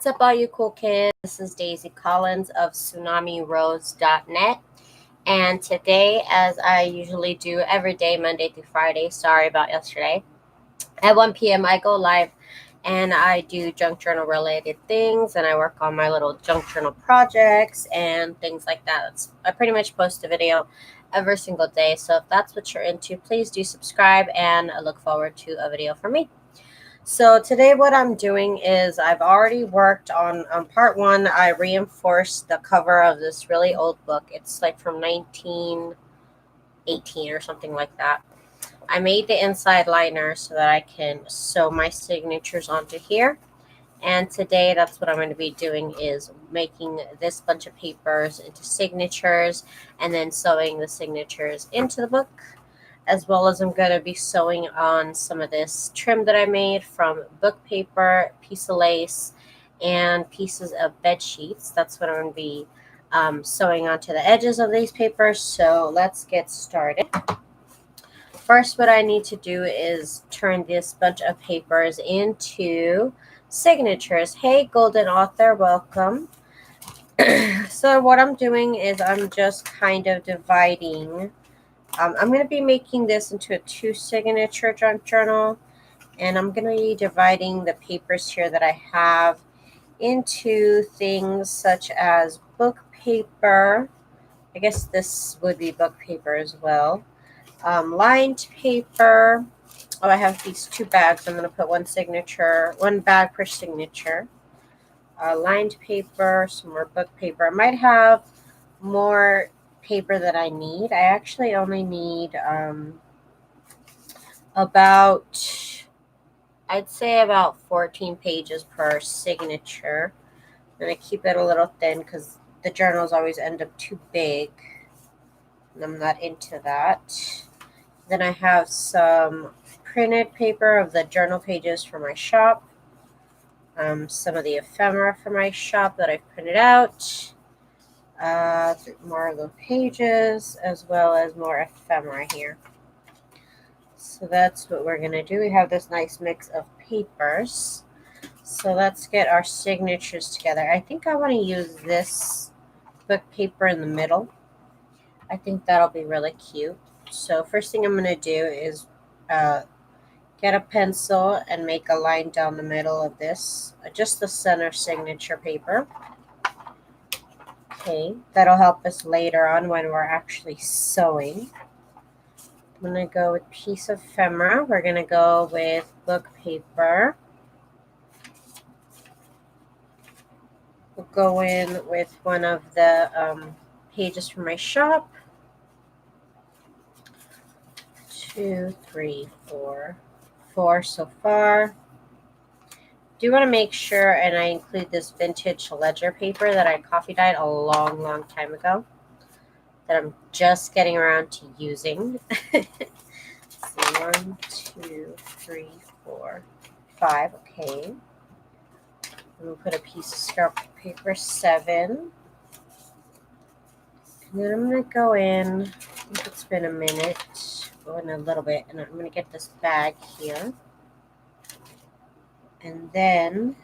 What's up, all you cool kids? This is Daisy Collins of TsunamiRose.net. And today, as I usually do every day, Monday through Friday, sorry about yesterday, at 1 p.m. I go live and I do junk journal related things, and I work on my little junk journal projects and things like that. I pretty much post a video every single day. So if that's what you're into, please do subscribe, and I look forward to a video from me. So today what I'm doing is I've already worked on part one. I reinforced the cover of this really old book. It's like from 1918 or something like that. I made the inside liner so that I can sew my signatures onto here. And today that's what I'm going to be doing, is making this bunch of papers into signatures and then sewing the signatures into the book, as well as I'm going to be sewing on some of this trim that I made from book paper, piece of lace, and pieces of bed sheets. That's what I'm going to be sewing onto the edges of these papers. So let's get started. First, what I need to do is turn this bunch of papers into signatures. Hey, Golden Author, welcome. So what I'm doing is I'm just kind of dividing. I'm going to be making this into a 2-signature junk journal, and I'm going to be dividing the papers here that I have into things such as book paper. I guess this would be book paper as well. Lined paper. Oh, I have these 2 bags. I'm going to put one bag per signature. Lined paper, some more book paper. I might have more paper that I need. I actually only need I'd say about 14 pages per signature. And I keep it a little thin because the journals always end up too big, and I'm not into that. Then I have some printed paper of the journal pages for my shop, some of the ephemera for my shop that I've printed out, more of the pages, as well as more ephemera here. So that's what we're going to do. We have this nice mix of papers. So let's get our signatures together. I think I want to use this book paper in the middle. I think that'll be really cute. So first thing I'm going to do is get a pencil and make a line down the middle of this, just the center signature paper. Okay, that'll help us later on when we're actually sewing. I'm going to go with piece of ephemera. We're going to go with book paper. We'll go in with one of the pages from my shop. 2, 3, 4. 4 so far. Do want to make sure, and I include this vintage ledger paper that I coffee dyed a long time ago, that I'm just getting around to using. So 1, 2, 3, 4, 5. Okay. I'm going to put a piece of scrap paper 7. And then I'm going to go in, I think it's been a minute, go in a little bit, and I'm going to get this bag here. And then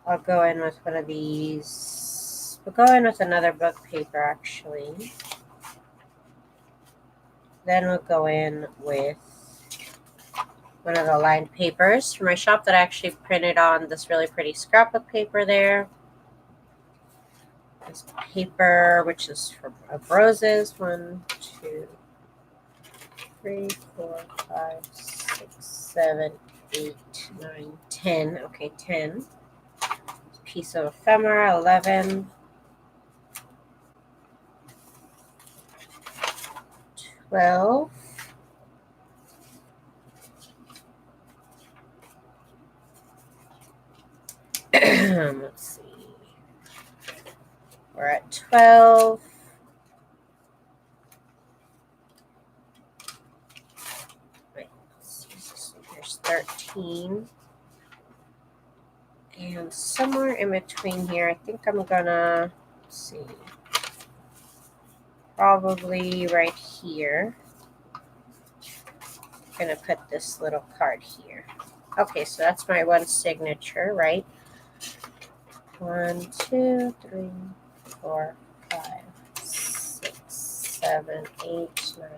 I'll go in with one of these. We'll go in with another book paper, actually. Then we'll go in with one of the lined papers from my shop that I actually printed on this really pretty scrapbook paper there. This paper, which is from roses. 1, 2, 3, 4, 5, 6, 7, 8, 9, 10. Okay, 10. Piece of ephemera, 11. 12. Let's see. We're at 12. Wait, there's 13. And somewhere in between here, I think I'm gonna, let's see, probably right here. I'm gonna put this little card here. Okay, so that's my one signature, right? 1, 2, 3, 4, 5, 6, 7, 8, 9,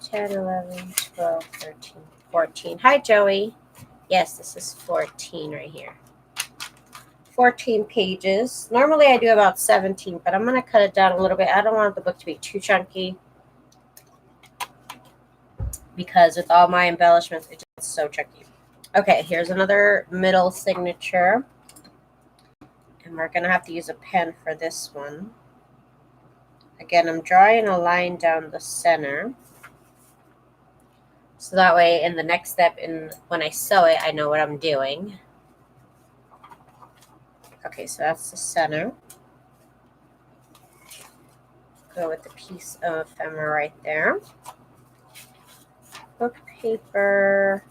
10, 11, 12, 13, 14. Hi, Joey. Yes, this is 14 right here. 14 pages. Normally I do about 17, but I'm going to cut it down a little bit. I don't want the book to be too chunky because with all my embellishments, it's just so chunky. Okay, here's another middle signature. And we're going to have to use a pen for this one. Again, I'm drawing a line down the center. So that way in the next step, when I sew it, I know what I'm doing. Okay, so that's the center. Go with the piece of ephemera right there. Book paper.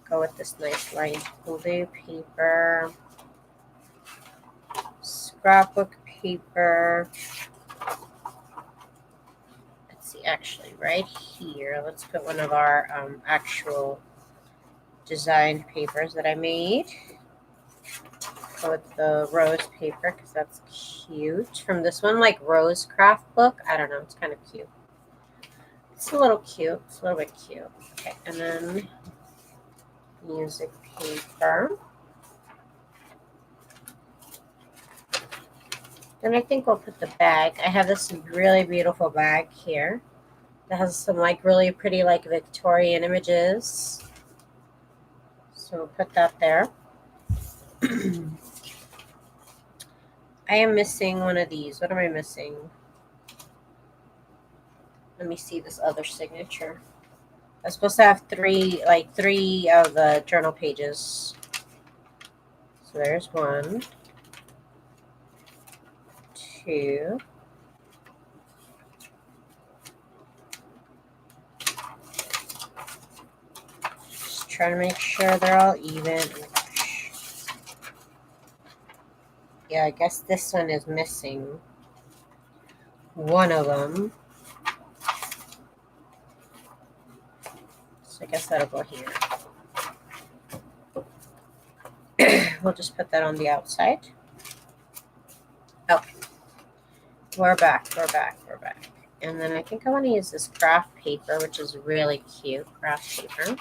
Go with this nice lined blue paper. Scrapbook paper. Let's see, actually, right here, let's put one of our actual designed papers that I made. Go with the rose paper because that's cute. From this one, like Rose Craft book. I don't know, it's kind of cute. It's a little cute. It's a little bit cute. Okay, and then music paper. Then I think we'll put the bag. I have this really beautiful bag here that has some like really pretty like Victorian images. So we'll put that there. I am missing one of these. What am I missing? Let me see this other signature. I'm supposed to have three of the journal pages. So there's 1, 2. Just trying to make sure they're all even. Oh my gosh. Yeah, I guess this one is missing one of them. So I guess that'll go here. We'll just put that on the outside. Okay. We're back. And then I think I want to use this craft paper, which is really cute. Craft paper.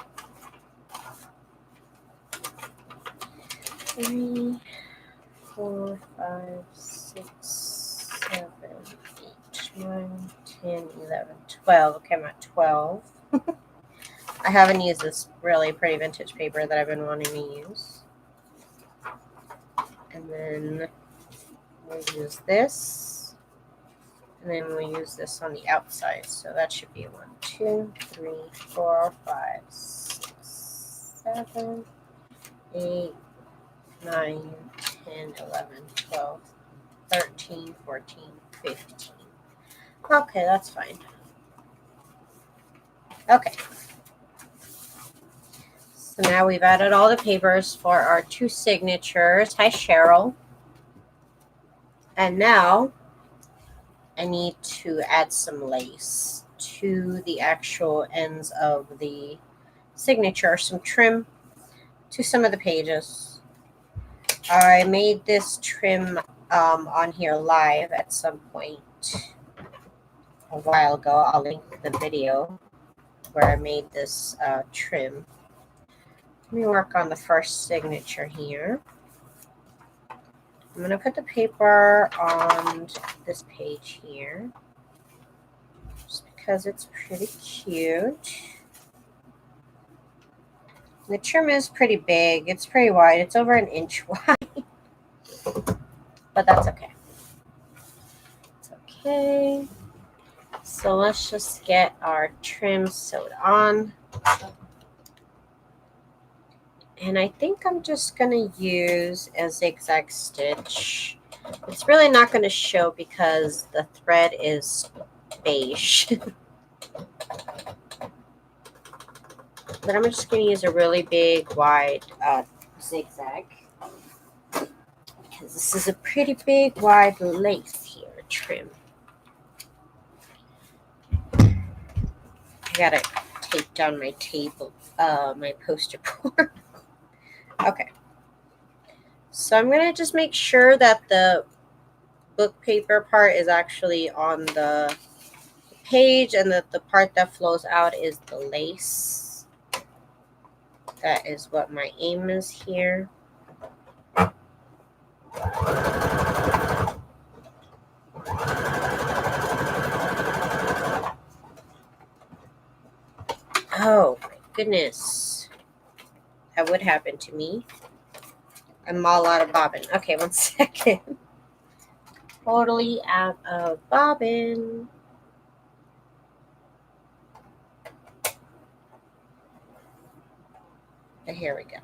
3, 4, 5, 6, 7, 8, 9, 10, 11, 12. Okay, I'm at 12. I haven't used this really pretty vintage paper that I've been wanting to use. And then we'll use this. And then we'll use this on the outside. So that should be 1, 2, 3, 4, 5, 6, 7, 8, 9, 10, 11, 12, 13, 14, 15. Okay, that's fine. Okay. So now we've added all the papers for our 2 signatures. Hi, Cheryl. And now I need to add some lace to the actual ends of the signature, some trim to some of the pages. I made this trim on here live at some point a while ago. I'll link the video where I made this trim. Let me work on the first signature here. I'm going to put the paper on this page here just because it's pretty cute. The trim is pretty big. It's pretty wide. It's over 1 inch wide. But that's okay. It's okay. So let's just get our trim sewed on. And I think I'm just going to use a zigzag stitch. It's really not going to show because the thread is beige. But I'm just going to use a really big, wide zigzag. Because this is a pretty big, wide lace here, trim. I got to tape down my table, my poster board. Okay. So I'm going to just make sure that the book paper part is actually on the page and that the part that flows out is the lace. That is what my aim is here. Oh my goodness. That would happen to me. I'm all out of bobbin. Okay, 1 second. Totally out of bobbin. But here we go.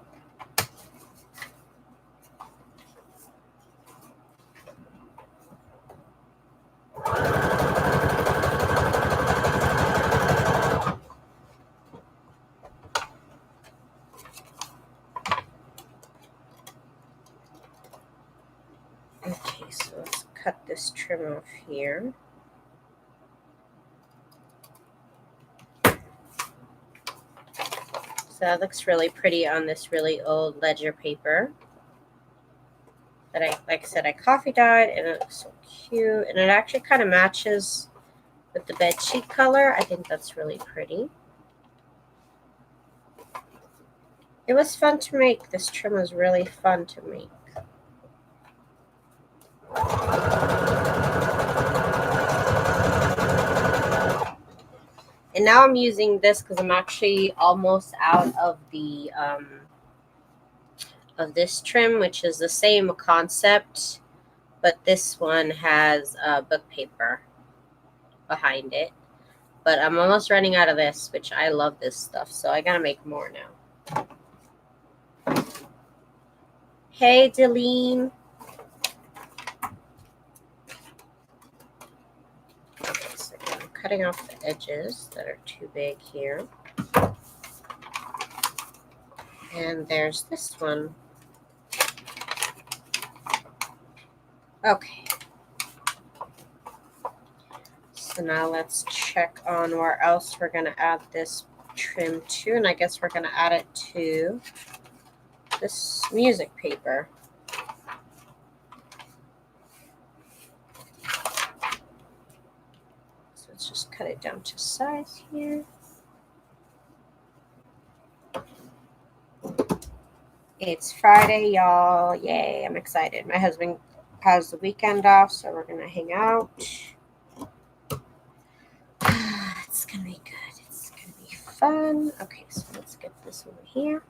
Okay, so let's cut this trim off here. So that looks really pretty on this really old ledger paper that like I said, I coffee dyed, and it looks so cute. And it actually kind of matches with the bed sheet color. I think that's really pretty. It was fun to make. This trim was really fun to make. And now I'm using this because I'm actually almost out of the of this trim, which is the same concept, but this one has book paper behind it. But I'm almost running out of this, which I love this stuff, so I gotta make more now. Hey, Deline. Okay, so I'm cutting off the edges that are too big here. And there's this one. Okay. So now let's check on where else we're going to add this trim to. And I guess we're going to add it to this music paper. So let's just cut it down to size here. It's Friday, y'all. Yay, I'm excited. My husband has the weekend off, so we're going to hang out. It's going to be good. It's going to be fun. Okay, so let's get this over here.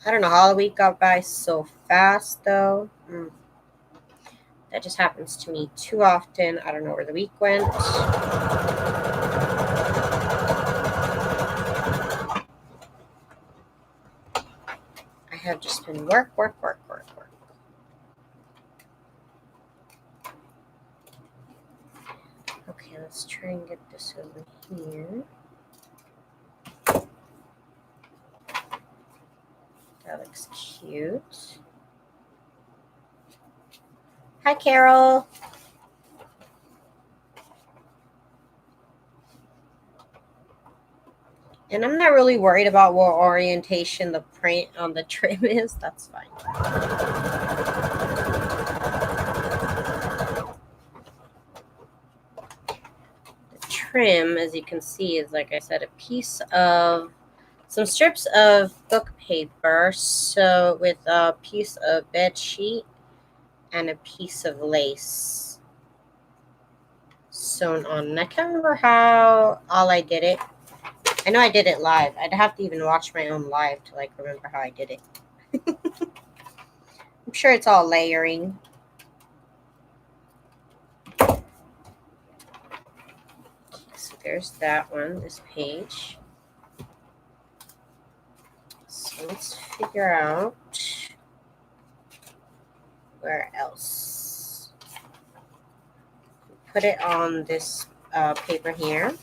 I don't know how the week got by so fast, though. That just happens to me too often. I don't know where the week went. I have just been work. Okay, let's try and get this over here. That looks cute. Hi, Carol. And I'm not really worried about what orientation the print on the trim is. That's fine. The trim, as you can see, is, like I said, a piece of some strips of book paper. So with a piece of bed sheet and a piece of lace sewn on. And I can't remember how all I did it. I know I did it live. I'd have to even watch my own live to like remember how I did it. I'm sure it's all layering. So there's that one, this page. So let's figure out where else. Put it on this paper here,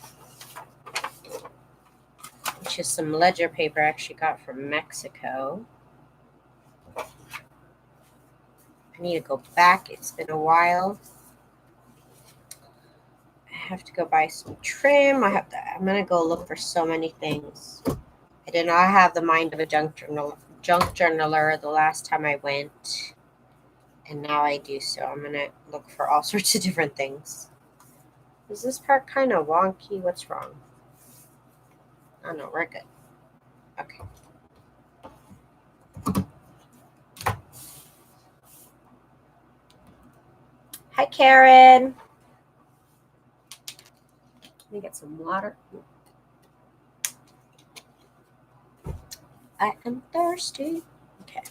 which is some ledger paper I actually got from Mexico. I need to go back. It's been a while. I have to go buy some trim. I'm gonna go look for so many things. I did not have the mind of a junk journaler the last time I went, and now I do. So I'm gonna look for all sorts of different things. Is this part kind of wonky? What's wrong? Oh no, we're good. Okay. Hi, Karen. Let me get some water. I am thirsty. Okay.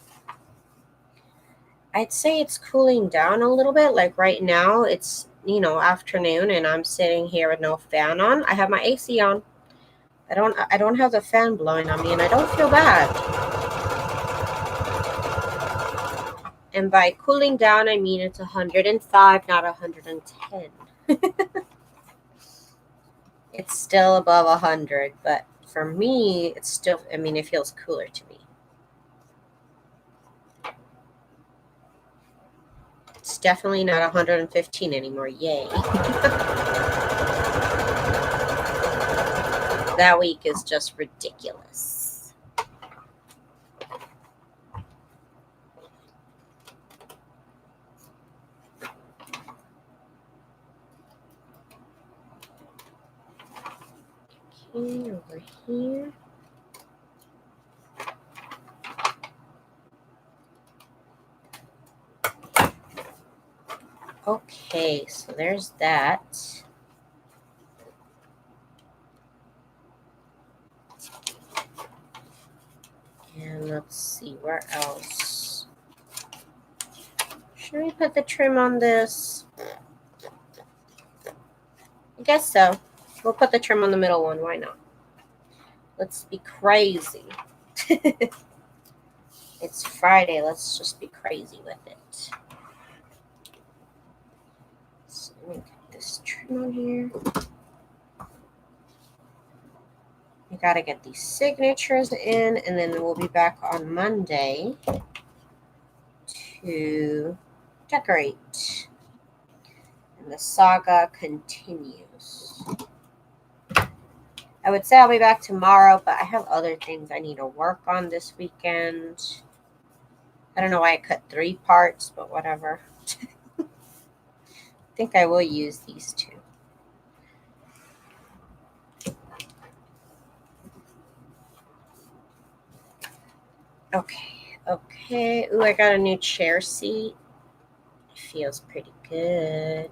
I'd say it's cooling down a little bit. Like right now, it's, afternoon and I'm sitting here with no fan on. I have my AC on. I don't have the fan blowing on me and I don't feel bad. And by cooling down, I mean it's 105, not 110. It's still above 100, but for me, it's still, it feels cooler to me. It's definitely not 115 anymore. Yay. That week is just ridiculous. Okay, over here. Okay, so there's that. And let's see, where else? Should we put the trim on this? I guess so. We'll put the trim on the middle one. Why not? Let's be crazy. It's Friday. Let's just be crazy with it. So let me get this trim on here. We got to get these signatures in, and then we'll be back on Monday to decorate. And the saga continues. I would say I'll be back tomorrow, but I have other things I need to work on this weekend. I don't know why I cut 3 parts, but whatever. I think I will use these 2. Okay. Ooh, I got a new chair seat. It feels pretty good.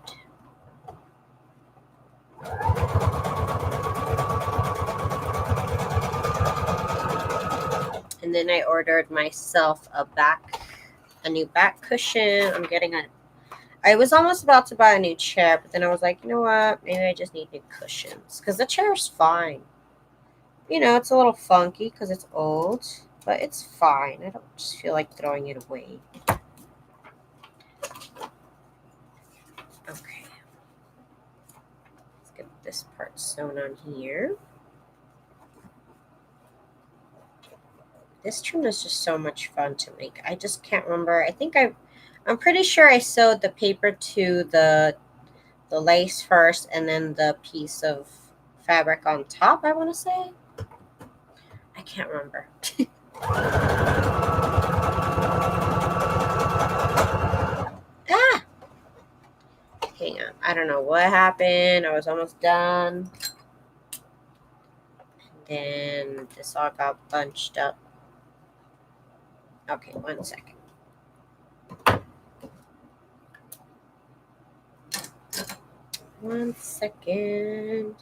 And then I ordered myself a new back cushion. I was almost about to buy a new chair, but then I was like, you know what? Maybe I just need new cushions because the chair's fine. It's a little funky because it's old, but it's fine. I don't just feel like throwing it away. Okay. Let's get this part sewn on here. This trim is just so much fun to make. I just can't remember. I'm pretty sure I sewed the paper to the lace first and then the piece of fabric on top, I want to say. I can't remember. Ah! Hang on. I don't know what happened. I was almost done. And then this all got bunched up. Okay, 1 second. One second.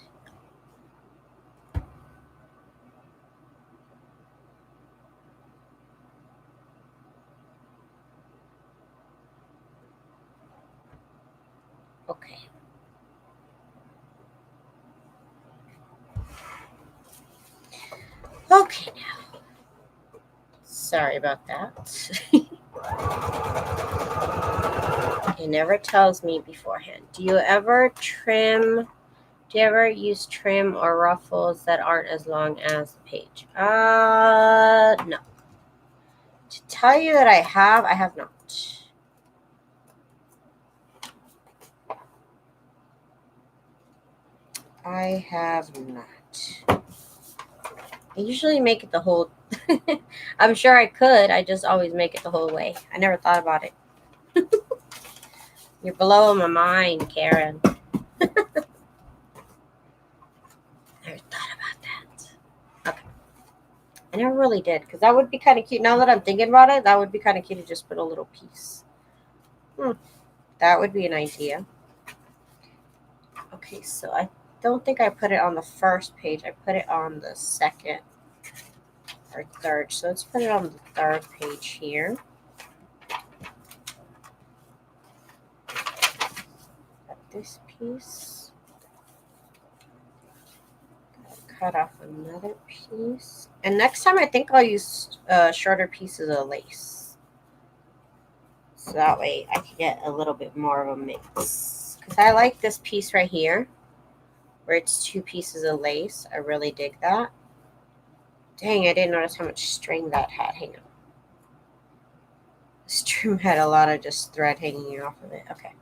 Okay. Okay now. Sorry about that. It never tells me beforehand. Do you ever use trim or ruffles that aren't as long as the page? No. To tell you that I have not. I have not. I usually make it the whole I'm sure I could. I just always make it the whole way. I never thought about it. You're blowing my mind, Karen. Never thought about that. Okay. I never really did, because that would be kind of cute. Now that I'm thinking about it, that would be kind of cute to just put a little piece. That would be an idea. Okay, so I don't think I put it on the first page. I put it on the second or third. So let's put it on the third page here. Got this piece. Cut off another piece. And next time I think I'll use shorter pieces of lace. So that way I can get a little bit more of a mix. Because I like this piece right here, where it's 2 pieces of lace. I really dig that. Dang, I didn't notice how much string that had. Hang on. This trim had a lot of just thread hanging off of it. Okay.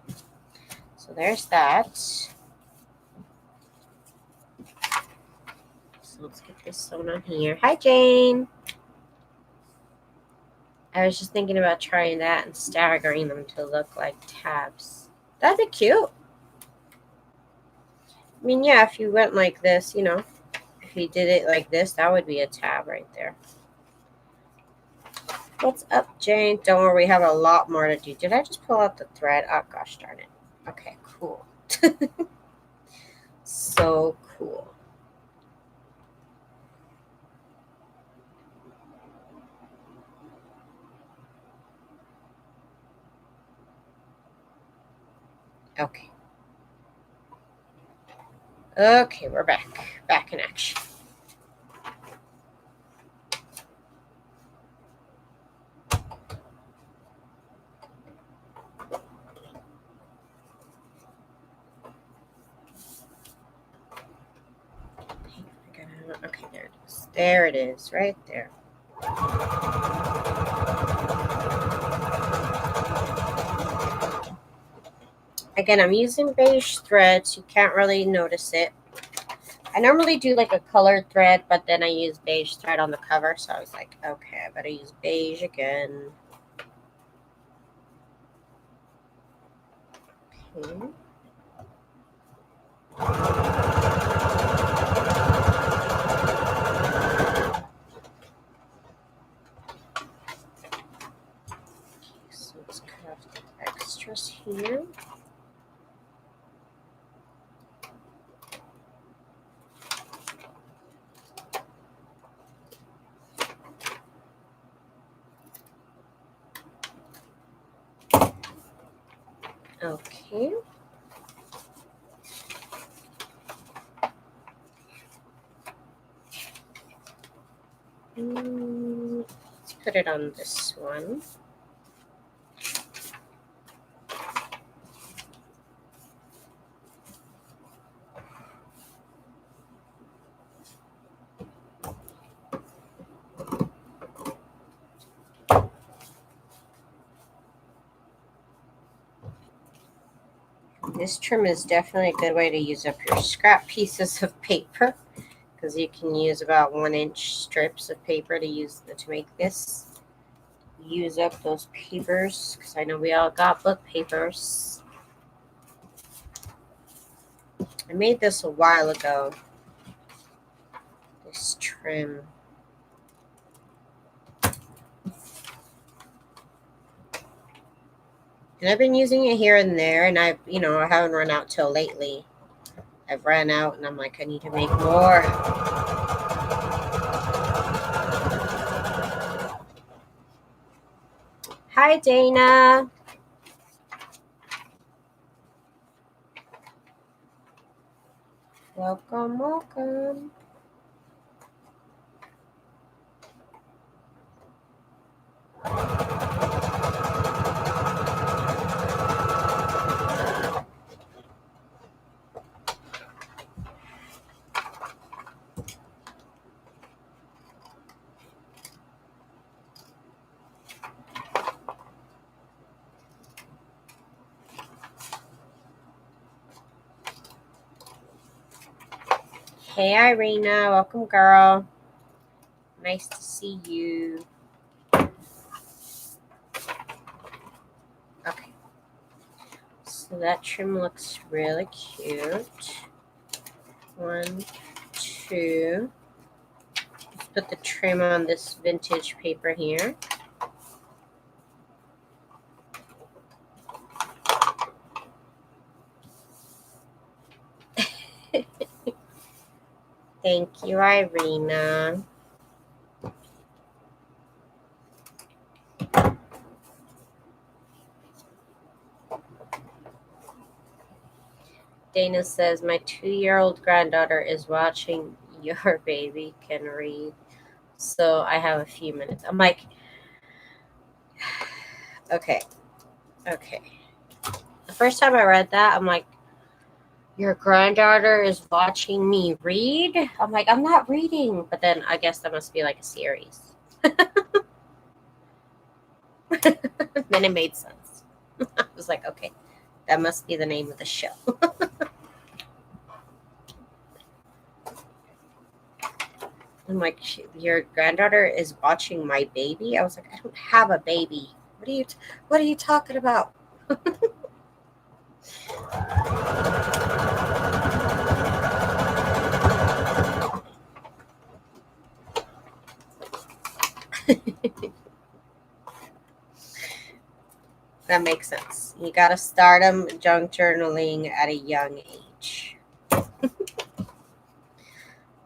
So there's that. So let's get this sewn on here. Hi, Jane. I was just thinking about trying that and staggering them to look like tabs. That'd be cute. I mean, yeah, if you went like this, you know, if you did it like this, that would be a tab right there. What's up, Jane? Don't worry, we have a lot more to do. Did I just pull out the thread? Oh, gosh darn it. Okay, cool. So cool. Okay. Okay, we're back. Back in action. Okay, there it is. There it is, right there. Again, I'm using beige thread, so you can't really notice it. I normally do like a colored thread, but then I use beige thread on the cover, so I was like, okay, I better use beige again. Okay. So let's cut off the extras here. Okay. Let's put it on this one. This trim is definitely a good way to use up your scrap pieces of paper, because you can use about 1-inch strips of paper to make this. Use up those papers, because I know we all got book papers. I made this a while ago, this trim. And I've been using it here and there, and I haven't run out till lately. I've ran out, and I'm like, I need to make more. Hi, Dana. Welcome, welcome. Hey, Irina. Welcome, girl. Nice to see you. Okay. So that trim looks really cute. 1, 2. Let's put the trim on this vintage paper here. Thank you, Irina. Dana says, my 2-year-old granddaughter is watching your baby can read. So I have a few minutes. I'm like, okay. The first time I read that, I'm like, your granddaughter is watching me read? I'm like, I'm not reading. But then I guess that must be like a series. Then it made sense. I was like, okay, that must be the name of the show. I'm like, your granddaughter is watching my baby? I was like, I don't have a baby. What are you talking about? That makes sense. You got to start them junk journaling at a young age.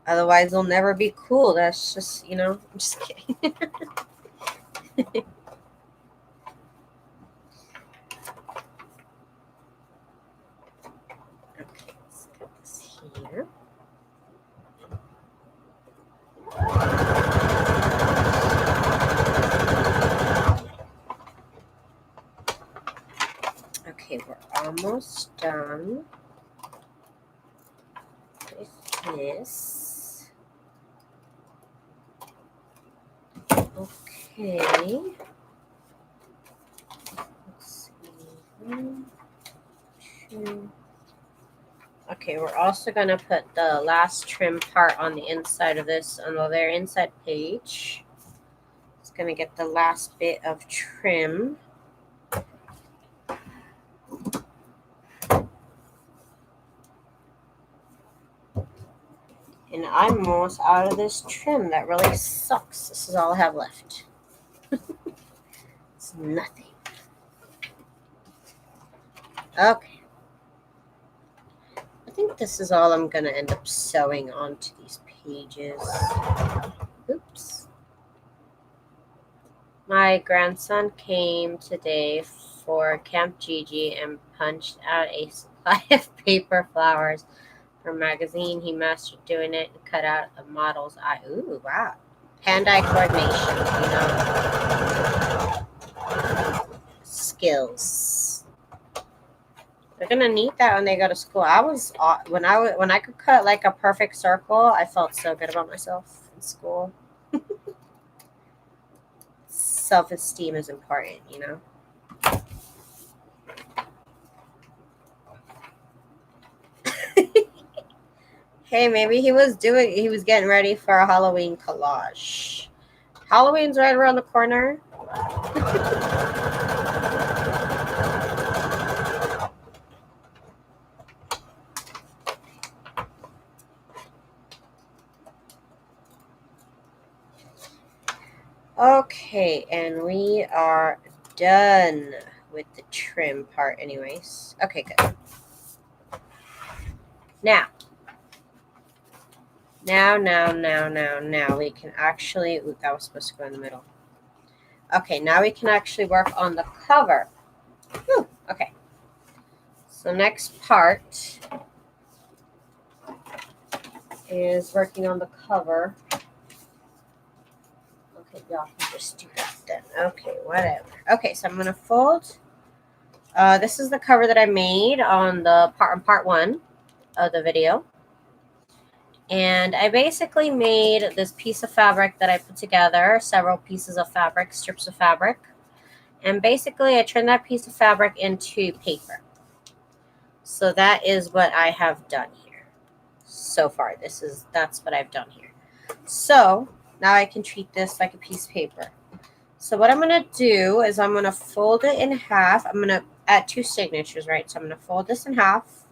Otherwise, they'll never be cool. That's just, I'm just kidding. Okay, let's get this here. Okay, we're almost done with this. Okay. Let's see. 1, 2. Okay, we're also going to put the last trim part on the inside of this, on the very inside page. It's going to get the last bit of trim. And I'm almost out of this trim. That really sucks. This is all I have left. It's nothing. Okay. I think this is all I'm going to end up sewing onto these pages. Oops. My grandson came today for Camp Gigi and punched out a supply of paper flowers for a magazine. He mastered doing it and cut out a model's eye. Ooh, wow. Hand-eye coordination, skills. They're gonna need that when they go to school. When I could cut like a perfect circle, I felt so good about myself in school. Self-esteem is important, Hey, maybe he was getting ready for a Halloween collage. Halloween's right around the corner. Okay, and we are done with the trim part anyways. Okay, good. Now we can actually, ooh, that was supposed to go in the middle. Okay, now we can actually work on the cover. Whew, okay. So next part is working on the cover. Okay, y'all can just do that then. Okay, whatever. Okay, so I'm going to fold. This is the cover that I made on the part 1 of the video. And I basically made this piece of fabric that I put together, several pieces of fabric, strips of fabric. And basically I turned that piece of fabric into paper. So that is what I have done here. so far. That's what I've done here. So now I can treat this like a piece of paper. So what I'm going to do is I'm going to fold it in half. I'm going to add 2 signatures, right? So I'm going to fold this in half,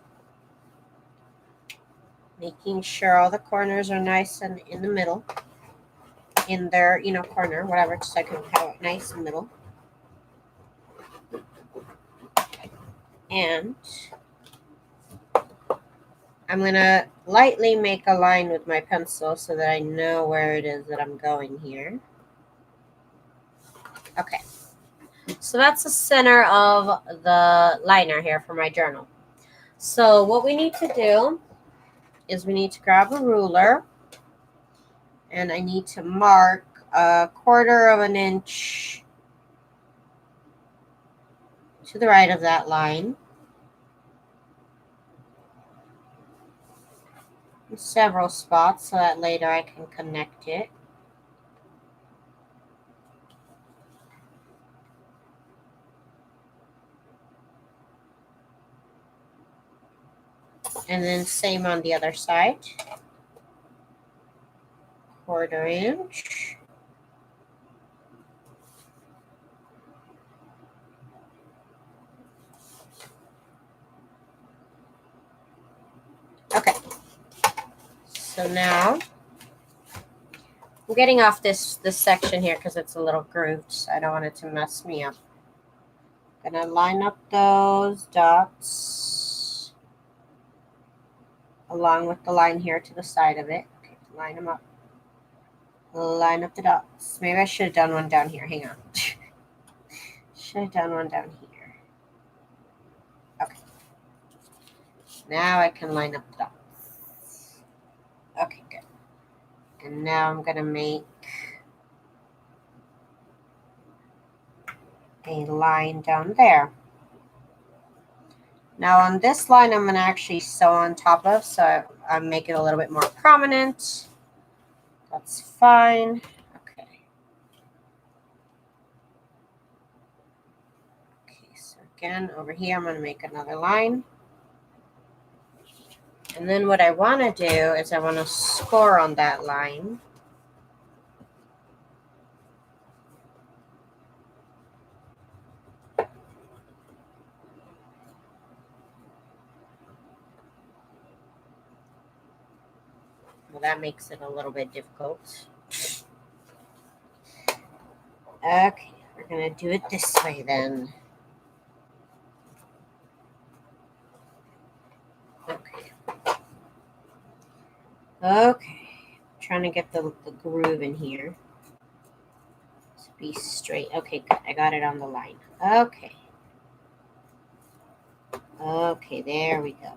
making sure all the corners are nice and in the middle, in their, corner, whatever, so I can have it nice in the middle. And I'm going to lightly make a line with my pencil so that I know where it is that I'm going here. Okay. So that's the center of the liner here for my journal. So what we need to do is we need to grab a ruler, and I need to mark 1/4 of an inch to the right of that line. In several spots so that later I can connect it. And then same on the other side. 1/4 inch. Okay. So now I'm getting off this section here because it's a little grooved, so I don't want it to mess me up. Gonna line up those dots along with the line here to the side of it. Okay, line them up. Line up the dots. Maybe I should have done one down here. Hang on. Should have done one down here. Okay. Now I can line up the dots. Okay, good. And now I'm going to make a line down there. Now on this line, I'm going to actually sew on top of, so I make it a little bit more prominent. That's fine. Okay. Okay, so again, over here, I'm going to make another line. And then what I want to do is I want to score on that line. Well, that makes it a little bit difficult. Okay, we're going to do it this way then. Okay. Okay. Trying to get the groove in here to be straight. Okay, good. I got it on the line. Okay. Okay, there we go.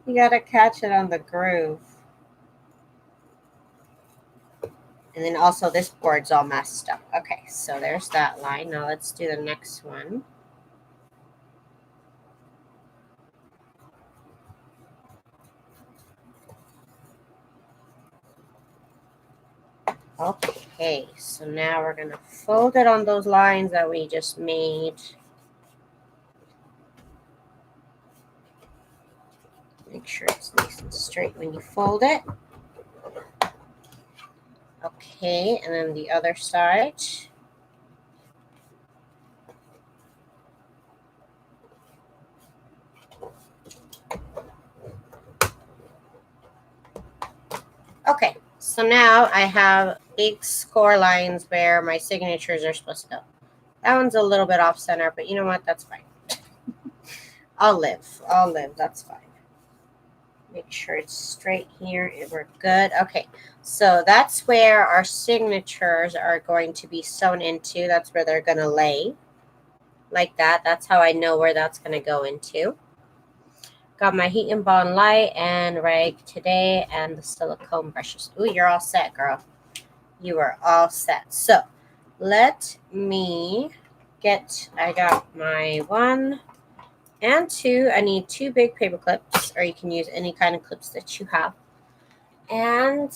You gotta catch it on the groove. And then also this board's all messed up. Okay, so there's that line. Now let's do the next one. Okay, so now we're gonna fold it on those lines that we just made. Make sure it's nice and straight when you fold it. Okay, and then the other side. Okay, so now I have big score lines where my signatures are supposed to go. That one's a little bit off center, but you know what? That's fine. I'll live. That's fine. Make sure it's straight here. We're good. Okay, so that's where our signatures are going to be sewn into. That's where they're going to lay. Like that. That's how I know where that's going to go into. Got my heat and bond light and rag today and the silicone brushes. Ooh, you're all set, girl. You are all set. So let me I got my 1 and 2. I need 2 big paper clips, or you can use any kind of clips that you have. And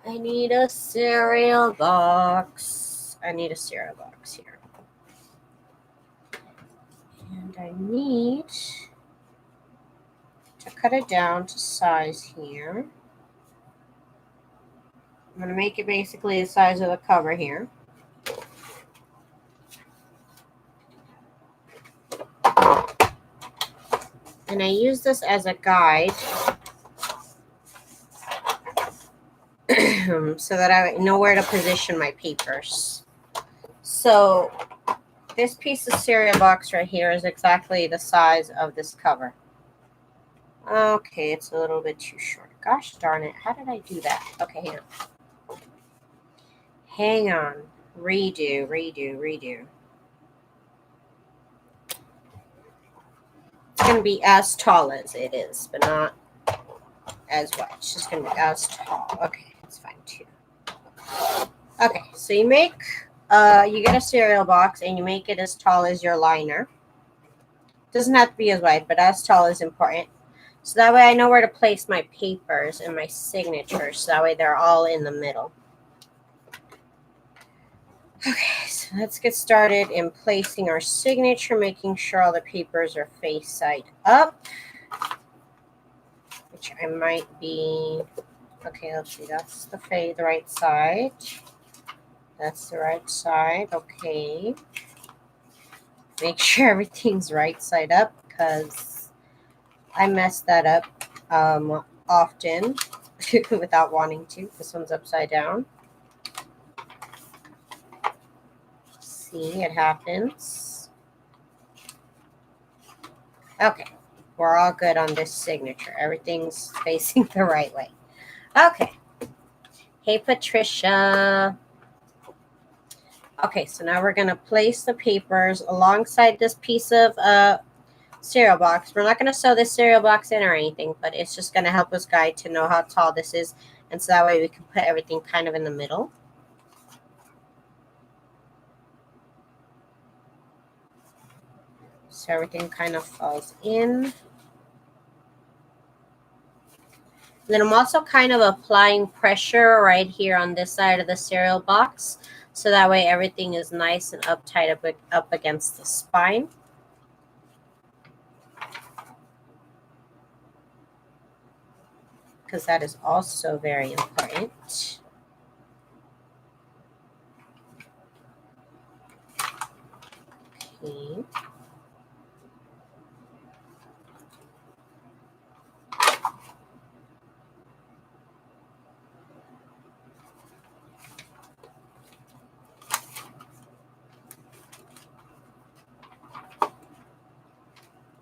I need a cereal box. I need a cereal box here. And I need to cut it down to size here. I'm going to make it basically the size of the cover here. And I use this as a guide so that I know where to position my papers. So this piece of cereal box right here is exactly the size of this cover. Okay, it's a little bit too short. Gosh darn it. How did I do that? Okay, hang on. Hang on. Redo, redo, redo. It's going to be as tall as it is, but not as wide. It's just going to be as tall. Okay, it's fine too. Okay, so you get a cereal box and you make it as tall as your liner. Doesn't have to be as wide, but as tall is important. So that way I know where to place my papers and my signatures. So that way they're all in the middle. Okay, so let's get started in placing our signature, making sure all the papers are face side up. Which I might be, okay, let's see, that's the right side. That's the right side, okay. Make sure everything's right side up because I mess that up often without wanting to. This one's upside down. See, it happens. Okay, we're all good on this signature. Everything's facing the right way. Okay. Hey, Patricia. Okay, so now we're going to place the papers alongside this piece of cereal box. We're not going to sew this cereal box in or anything, but it's just going to help us guide to know how tall this is. And so that way we can put everything kind of in the middle. So everything kind of falls in. Then I'm also kind of applying pressure right here on this side of the cereal box. So that way everything is nice and uptight up against the spine. Because that is also very important. Okay.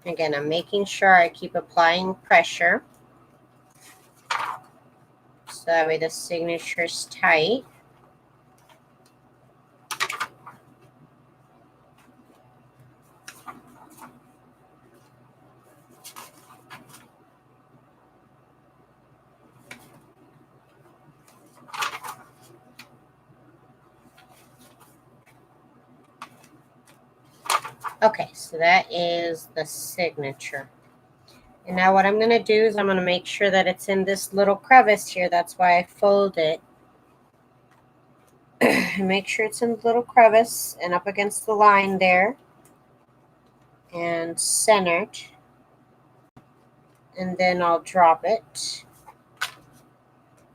Again, I'm making sure I keep applying pressure. So that way the signature is tight. Okay, so that is the signature. And now what I'm going to do is I'm going to make sure that it's in this little crevice here. That's why I fold it. Make sure it's in the little crevice and up against the line there. And centered. And then I'll drop it.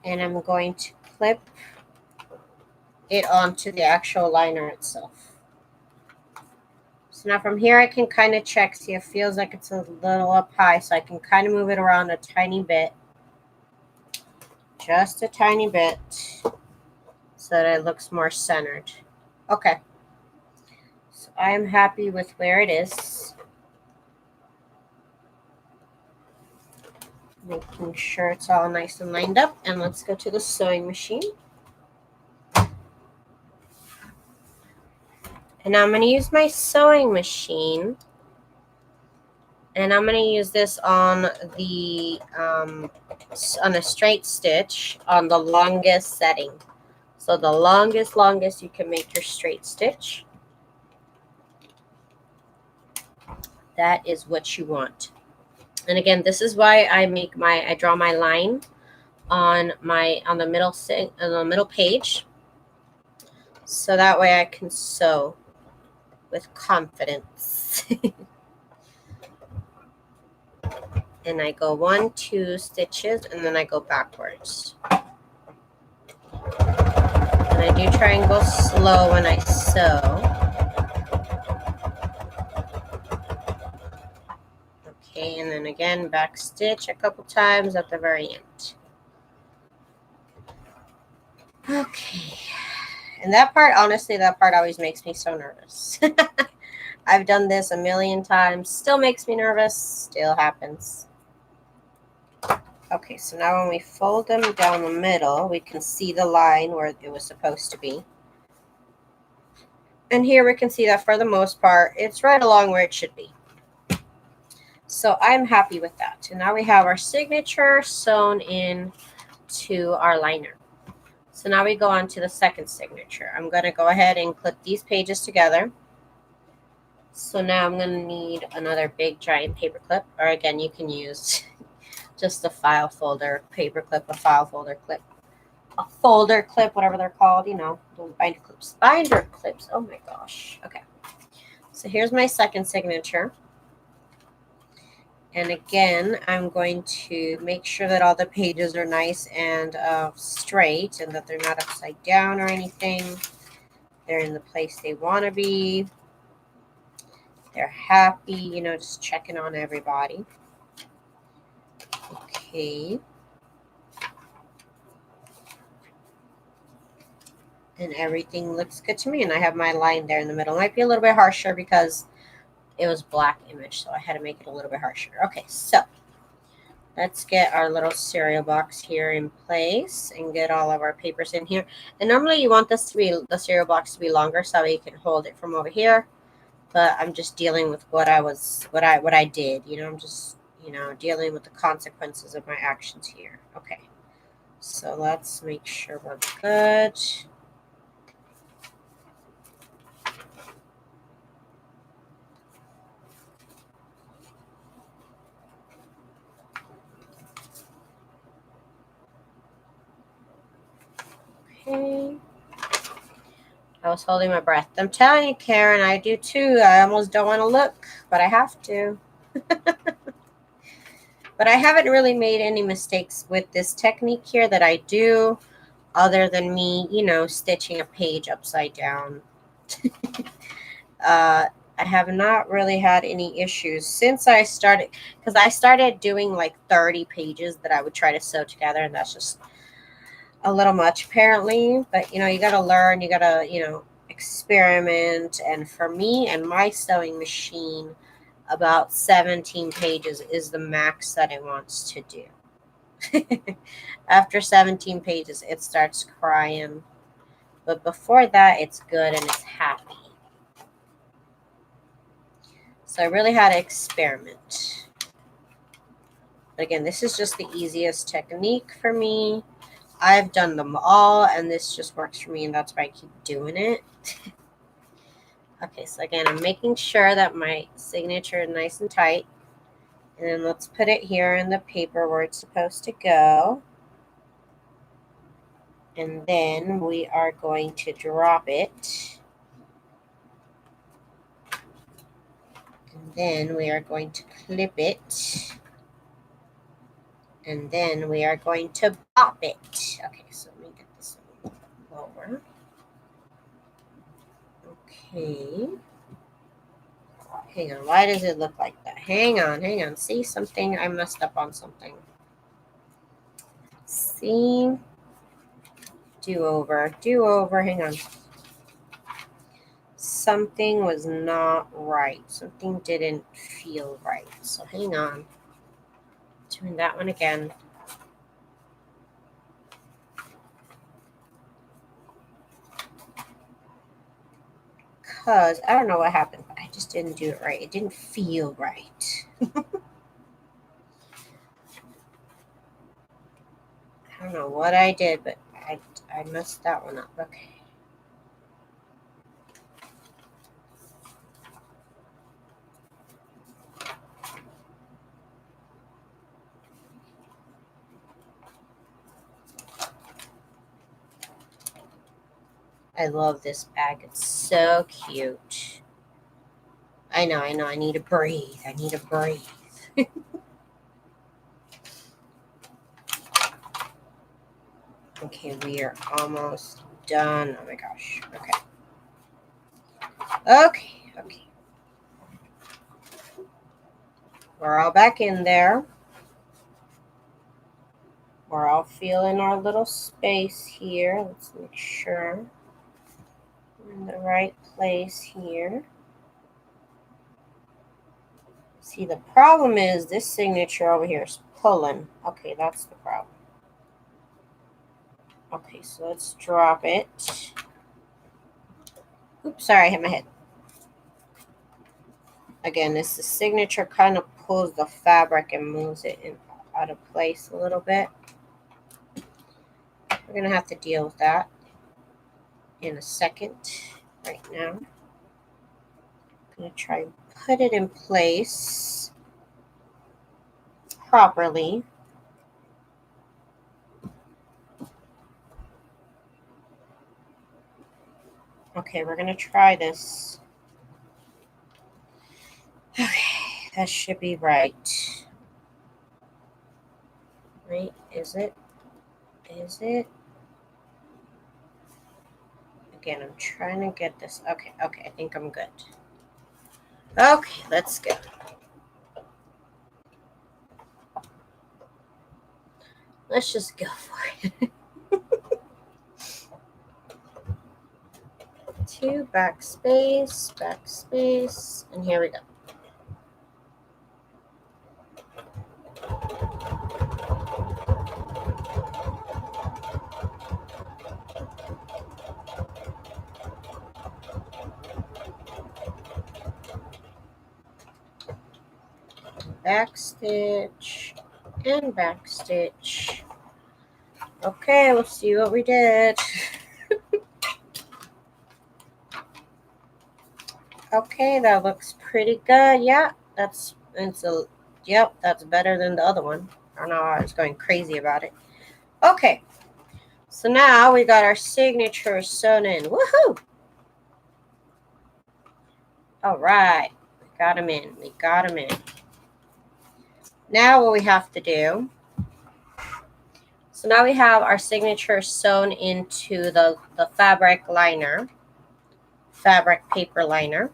And I'm going to clip it onto the actual liner itself. So now from here I can kind of check, see it feels like it's a little up high, so I can kind of move it around a tiny bit. Just a tiny bit so that it looks more centered. Okay. So I am happy with where it is. Making sure it's all nice and lined up. And let's go to the sewing machine. And now I'm going to use my sewing machine. And I'm going to use this on a straight stitch on the longest setting. So the longest you can make your straight stitch. That is what you want. And again, this is why I draw my line on the middle page. So that way I can sew with confidence. and I go 1, 2 stitches, and then I go backwards. And I do try and go slow when I sew. Okay, and then again, back stitch a couple times at the very end. Okay, and that part, honestly, that part always makes me so nervous. I've done this a million times, still makes me nervous, still happens. Okay, so now when we fold them down the middle, we can see the line where it was supposed to be. And here we can see that for the most part, it's right along where it should be. So I'm happy with that. And now we have our signature sewn in to our liner. So now we go on to the second signature. I'm going to go ahead and clip these pages together. So now I'm going to need another big giant paper clip, or again, you can use just a file folder paper clip, a file folder clip, a folder clip, whatever they're called, you know, binder clips. Binder clips, oh my gosh. Okay, so here's my second signature. And again, I'm going to make sure that all the pages are nice and straight and that they're not upside down or anything. They're in the place they want to be. They're happy, you know, just checking on everybody. Okay. And everything looks good to me. And I have my line there in the middle. It might be a little bit harsher because it was black image, so I had to make it a little bit harsher. Okay, so let's get our little cereal box here in place and get all of our papers in here. And normally you want this to be, the cereal box to be longer so you can hold it from over here. But I'm just dealing with what I did. You know, I'm just, you know, dealing with the consequences of my actions here. Okay, so let's make sure we're good. Okay. I was holding my breath. I'm telling you, Karen, I do too. I almost don't want to look, but I have to. But I haven't really made any mistakes with this technique here that I do, other than me, you know, stitching a page upside down. I have not really had any issues since I started, because I started doing like 30 pages that I would try to sew together, and that's just a little much apparently. But you know, you got to learn, you got to, you know, experiment. And for me and my sewing machine, about 17 pages is the max that it wants to do. After 17 pages, it starts crying. But before that, it's good and it's happy. So I really had to experiment. But again, this is just the easiest technique for me. I've done them all, and this just works for me, and that's why I keep doing it. Okay, so again, I'm making sure that my signature is nice and tight. And then let's put it here in the paper where it's supposed to go. And then we are going to drop it. And then we are going to clip it. And then we are going to pop it. Okay, so let me get this a little lower. Okay. Hang on, why does it look like that? Hang on. See something? I messed up on something. See? Do over, hang on. Something was not right. Something didn't feel right. So hang on. Doing that one again. Because I don't know what happened, but I just didn't do it right. It didn't feel right. I don't know what I did, but I messed that one up. Okay. I love this bag. It's so cute. I know. I need to breathe. Okay, we are almost done. Oh my gosh. Okay. Okay. We're all back in there. We're all feeling our little space here. Let's make sure we're in the right place here. See, the problem is this signature over here is pulling. Okay, that's the problem. Okay, so let's drop it. Oops, sorry, I hit my head. Again, the signature kind of pulls the fabric and moves it out of place a little bit. We're going to have to deal with that in a second. Right now, I'm going to try and put it in place properly. Okay, we're going to try this. Okay, that should be right. Right? Is it? Is it? Again, I'm trying to get this. Okay, I think I'm good. Okay, let's go. Let's just go for it. 2 backspace, and here we go. Backstitch and backstitch. Okay, we'll see what we did. Okay, that looks pretty good. Yeah, that's better than the other one. I don't know, I was going crazy about it. Okay, so now we got our signature sewn in. Woohoo! All right, we got them in. Now what we have to do, so now we have our signature sewn into the fabric liner, fabric paper liner.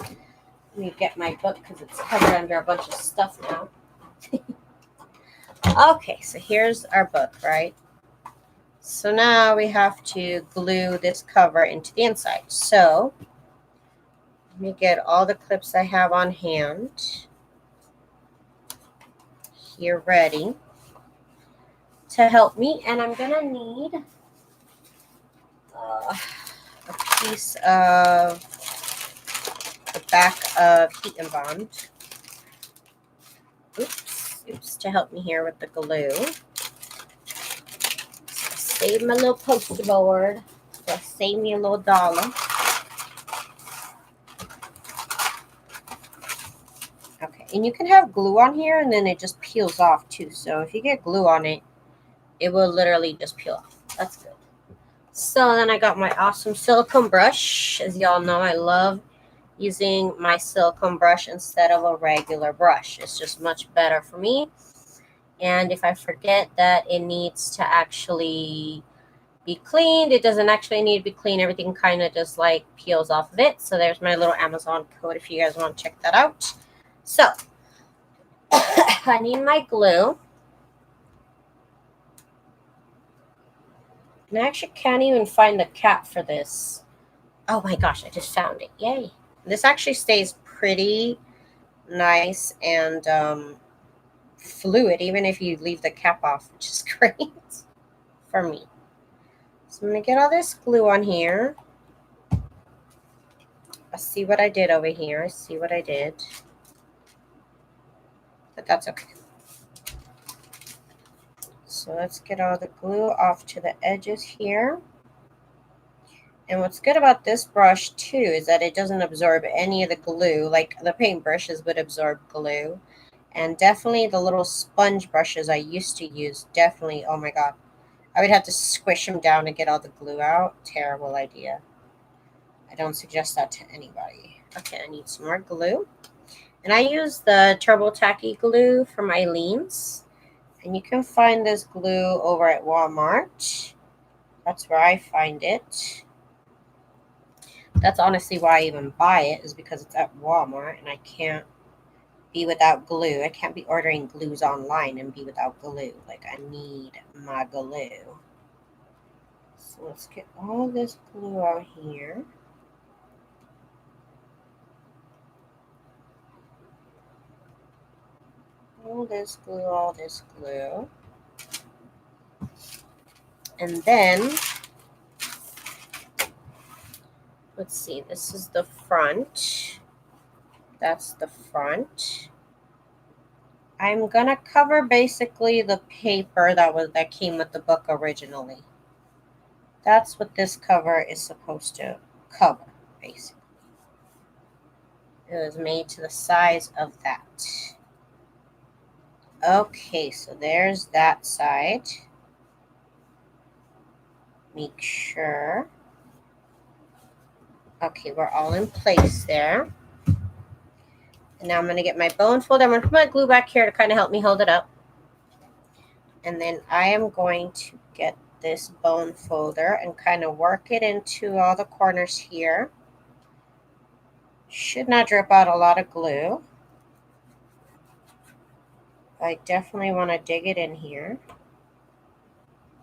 Let me get my book because it's covered under a bunch of stuff now. Okay, so here's our book, right? So now we have to glue this cover into the inside. So let me get all the clips I have on hand here ready to help me. And I'm going to need a piece of the back of Heat and Bond. Oops, to help me here with the glue. Save my little poster board. So save me a little dollar. Okay, and you can have glue on here and then it just peels off too. So if you get glue on it, it will literally just peel off. That's good. So then I got my awesome silicone brush. As y'all know, I love using my silicone brush instead of a regular brush. It's just much better for me. And if I forget that it needs to actually be cleaned, it doesn't actually need to be clean. Everything kind of just like peels off of it. So there's my little Amazon code if you guys want to check that out. So I need my glue. And I actually can't even find the cap for this. Oh my gosh, I just found it. Yay. This actually stays pretty nice and fluid, even if you leave the cap off, which is great for me. So I'm going to get all this glue on here. I see what I did over here. I see what I did. But that's okay. So let's get all the glue off to the edges here. And what's good about this brush too is that it doesn't absorb any of the glue, like the paint brushes would absorb glue. And definitely the little sponge brushes I used to use, definitely, oh my god. I would have to squish them down to get all the glue out. Terrible idea. I don't suggest that to anybody. Okay, I need some more glue. And I use the Turbo Tacky glue from Eileen's. And you can find this glue over at Walmart. That's where I find it. That's honestly why I even buy it, is because it's at Walmart and I can't be without glue. I can't be ordering glues online and be without glue. Like, I need my glue. So let's get all this glue out here. All this glue, all this glue. And then, let's see, this is the front. That's the front. I'm gonna cover basically the paper that came with the book originally. That's what this cover is supposed to cover, basically. It was made to the size of that. Okay, so there's that side. Make sure. Okay, we're all in place there. And now I'm going to get my bone folder. I'm going to put my glue back here to kind of help me hold it up. And then I am going to get this bone folder and kind of work it into all the corners here. Should not drip out a lot of glue. I definitely want to dig it in here.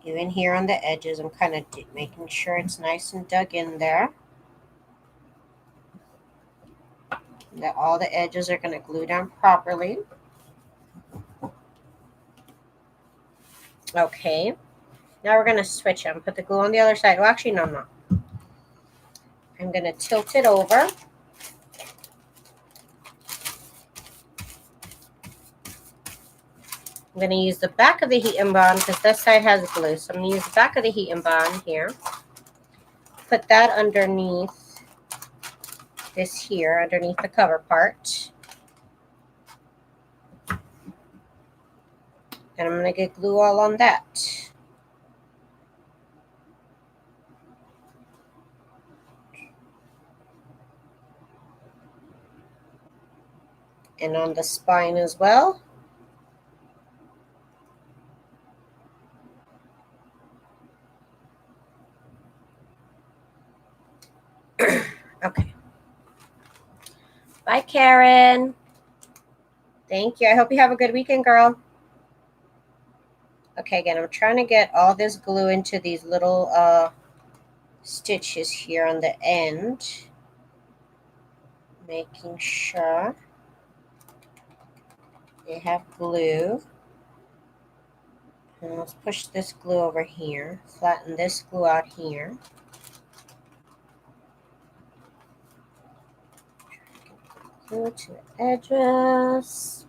Even here on the edges, I'm kind of making sure it's nice and dug in there. That all the edges are going to glue down properly. Okay, now we're going to switch them. Put the glue on the other side. Well, actually, no, I'm not. I'm going to tilt it over. I'm going to use the back of the heat and bond because this side has glue. So I'm going to use the back of the heat and bond here. Put that underneath this here, underneath the cover part. And I'm going to get glue all on that. And on the spine as well. Okay. Bye, Karen. Thank you. I hope you have a good weekend, girl. Okay, again, I'm trying to get all this glue into these little stitches here on the end. Making sure they have glue. And let's push this glue over here. Flatten this glue out here. Glue to the edges.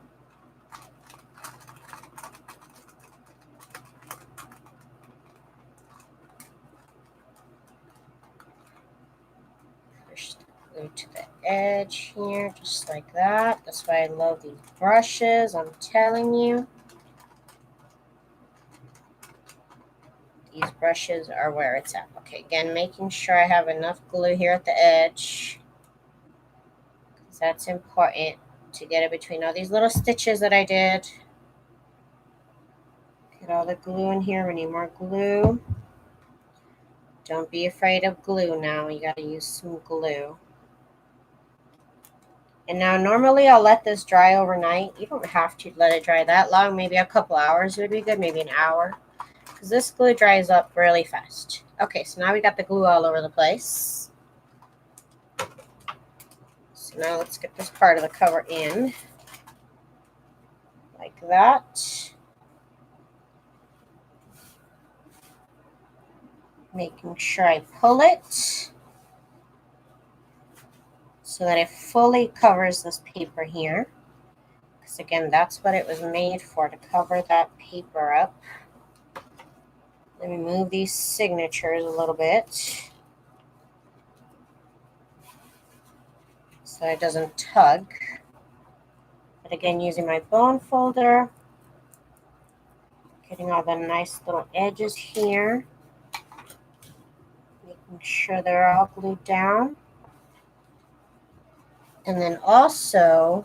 Push the glue to the edge here, just like that. That's why I love these brushes, I'm telling you. These brushes are where it's at. Okay, again, making sure I have enough glue here at the edge. Because that's important to get it between all these little stitches that I did. Get all the glue in here. We need more glue. Don't be afraid of glue now. You got to use some glue. And now normally I'll let this dry overnight. You don't have to let it dry that long. Maybe a couple hours would be good. Maybe an hour. Because this glue dries up really fast. Okay, so now we got the glue all over the place. So now let's get this part of the cover in. Like that. Making sure I pull it so that it fully covers this paper here. Because again, that's what it was made for, to cover that paper up. Let me move these signatures a little bit so it doesn't tug. But again, using my bone folder, getting all the nice little edges here, making sure they're all glued down. And then also,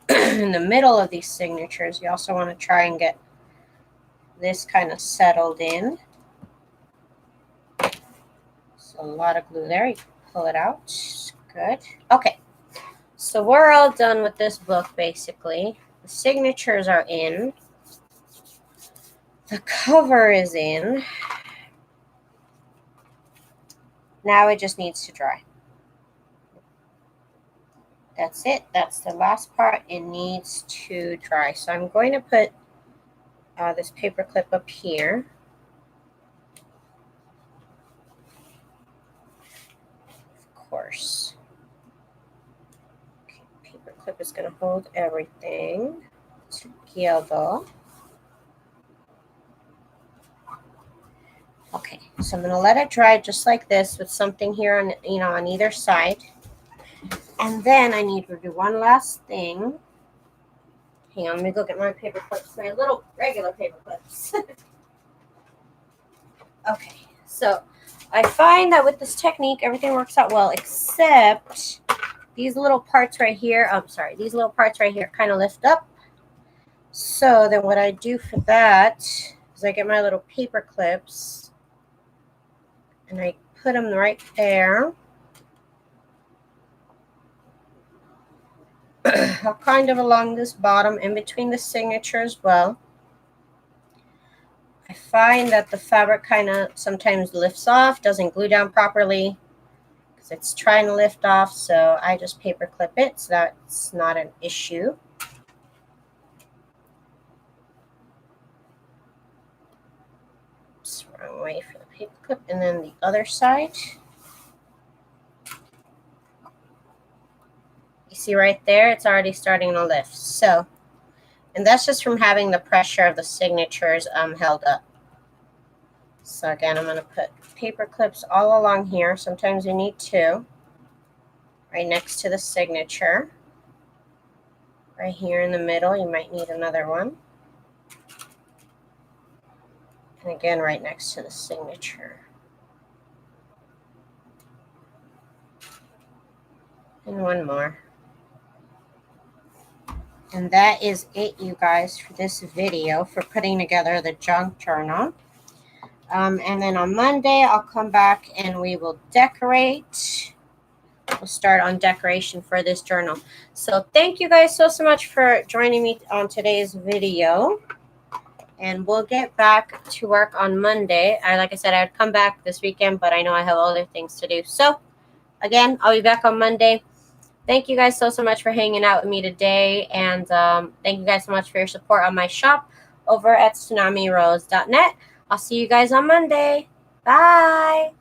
in the middle of these signatures, you also want to try and get this kind of settled in. So a lot of glue there. You can pull it out. Good. Okay. So we're all done with this book, basically. The signatures are in. The cover is in. Now it just needs to dry. That's it. That's the last part. It needs to dry. So I'm going to put this paper clip up here. Of course. Okay, paper clip is going to hold everything together. Okay, so I'm going to let it dry just like this with something here on, on either side. And then I need to do one last thing. Hang on, let me go get my paper clips, my little regular paper clips. Okay, so I find that with this technique, everything works out well, except these little parts right here. I'm sorry, these little parts right here kind of lift up. So then what I do for that is I get my little paper clips and I put them right there. Kind of along this bottom in between the signature as well. I find that the fabric kind of sometimes lifts off, doesn't glue down properly because it's trying to lift off, so I just paper clip it so that's not an issue. Oops, wrong way for the paper clip. And then the other side. You see right there, it's already starting to lift. So, and that's just from having the pressure of the signatures held up. So again, I'm going to put paper clips all along here. Sometimes you need two. Right next to the signature. Right here in the middle, you might need another one. And again, right next to the signature. And one more. And that is it, you guys, for this video for putting together the junk journal. And then on Monday, I'll come back and we will decorate. We'll start on decoration for this journal. So thank you guys so much for joining me on today's video. And we'll get back to work on Monday. Like I said, I'd come back this weekend, but I know I have other things to do. So again, I'll be back on Monday. Thank you guys so much for hanging out with me today. And thank you guys so much for your support on my shop over at TsunamiRose.net. I'll see you guys on Monday. Bye.